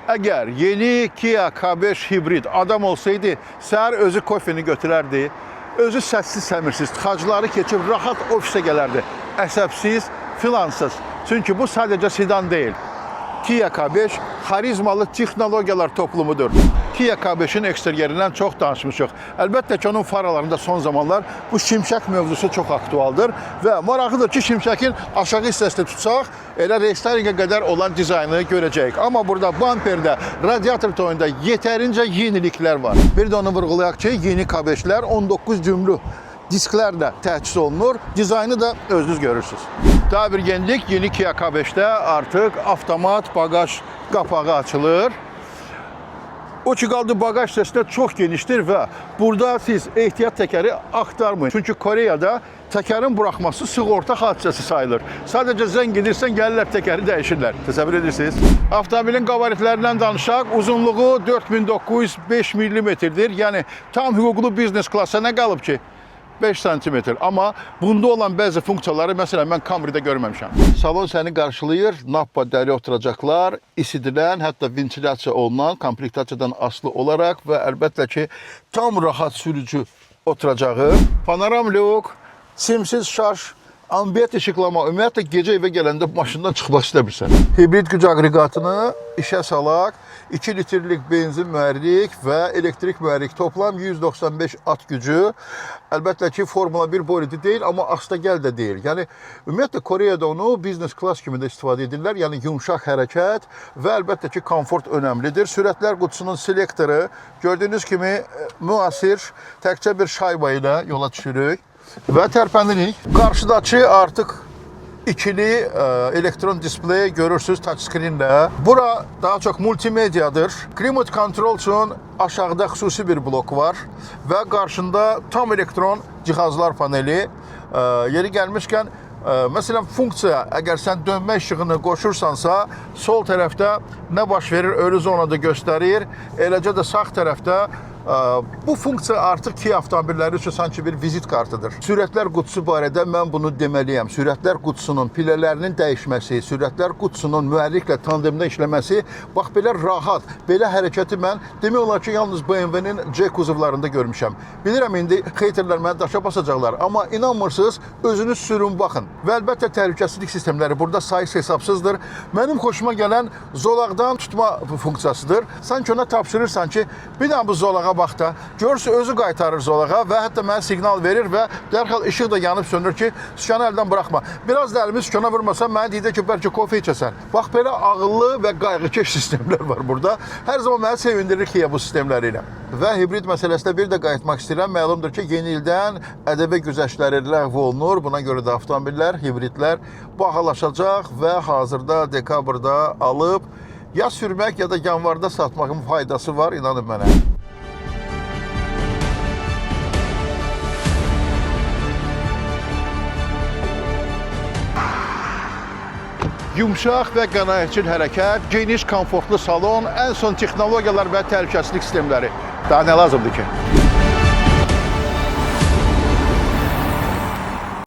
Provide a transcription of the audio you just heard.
Əgər yeni Kia K5 hibrid adam olsaydı, səhər özü kofeni götürərdi, özü səssiz səmirsiz, tıxacları keçib rahat ofisə gələrdi. Əsəbsiz, filansız. Çünki bu sadəcə sedan deyil. Kia K5 xarizmalı texnologiyalar toplumudur. Kia K5'in eksteryerindən çox danışmışıq. Əlbəttə ki, onun faralarında son zamanlar bu şimşək mövzusu çox aktualdır və maraqlıdır ki, şimşəkin aşağı hissəsini tutsaq, elə restorinə qədər olan dizaynını görəcəyik. Amma burada bamperdə, radiator toyunda yetərincə yeniliklər var. Bir də onu vurğulayaq ki, yeni K5'lər 19 cümlü disklərlə təchiz olunur, dizaynı da özünüz görürsünüz. Daha bir yenilik, yeni Kia K5'də artıq avtomat bagaj qapağı açılır. O ki qaldı bagaj hissəsində çox genişdir və burada siz ehtiyat təkəri axtarmayın. Çünki Koreyada təkərin buraxması sığorta hadisəsi sayılır. Sadəcə zəng edirsən, gəlirlər təkəri dəyişirlər. Təsəvvür edirsiniz? Avtomobilin qabaritlərindən danışaq, uzunluğu 4905 mm-dir. Yəni tam hüquqlu biznes klassa nə qalıb ki? 5 cm. Amma bunda olan bəzi funksiyaları, məsələn, mən Camry'də görməmişəm. Salon səni qarşılayır, nappa dəri oturacaqlar, isidilən, hətta ventilyasiya olunan, komplektasiyadan asılı olaraq və əlbəttə ki, tam rahat sürücü oturacağı, panoram lük, simsiz şarj, ambiyent işıqlama, ümumiyyətlə gecə evə gələndə maşından çıxmaq istəmirsən. Hibrid güc aqreqatını işə salaq, 2 litrlik benzin mühərrik və elektrik mühərrik toplam 195 at gücü. Əlbəttə ki, Formula 1 bolidi deyil, amma astagəl də deyil. Yəni, ümumiyyətlə Koreyada onu biznes klass kimi də istifadə edirlər. Yəni, yumşaq hərəkət və əlbəttə ki, komfort önəmlidir. Sürətlər qutusunun selektoru gördüyünüz kimi müasir, təkcə bir şayba ilə yola düşürük. Və tərpənirik. Qarşıdakı artıq ikili elektron displey görürsünüz touchscreen-lə. Bura daha çox multimediyadır. Climate control üçün aşağıda xüsusi bir blok var və qarşında tam elektron cihazlar paneli. Yeri gəlmişkən, məsələn, funksiya, əgər sən dönmə işığını qoşursansa, sol tərəfdə nə baş verir, ölü zonada göstərir. Eləcə də sağ tərəfdə bu funksiya artıq Kia avtomobilləri üçün sanki bir vizit kartıdır. Sürətlər qutusu barədə mən bunu deməliyəm. Sürətlər qutusunun pilələrinin dəyişməsi, sürətlər qutusunun mühərriklə tandemdə işləməsi, bax belə rahat, belə hərəkəti mən demək olar ki, yalnız BMW-nin C kuzovlarında görmüşəm. Bilirəm, indi xeyterlər mənə daşa basacaqlar, amma inanmırsınız, özünüz sürün, baxın. Və əlbəttə təhlükəsizlik sistemləri burada sayıs hesabsızdır. Mənim xoşuma gələn zolaqdan tutma funksiyasıdır. Sanki ona tapşırırsan ki, bir daha bu zolağa bax da, görürsə özü qaytarır zolağa və hətta mənə siqnal verir və dərhal işıq da yanıb sönür ki, sükanı əldən buraxma. Biraz da əlimi sükana vurmasam, mənə deyir ki, bəlkə kofe içəsən. Bax, belə ağıllı və qayğıkeş sistemlər var burada. Hər zaman mənə sevindirir ki, bu sistemləri ilə. Və hibrid məsələsində bir də qayıtmaq istəyirəm. Məlumdur ki, yeni ildən ədəbə güzəştləri ləğv olunur. Buna görə də avtomobillər, hibridlər bahalaşacaq və hazırda dekabrda alıb ya sürmək ya da yanvarda satmağın faydası var, inanın mənə. Yumşaq və qənaətçil hərəkət, geniş, komfortlu salon, ən son texnologiyalar və təhlükəsizlik sistemləri. Daha nə lazımdır ki?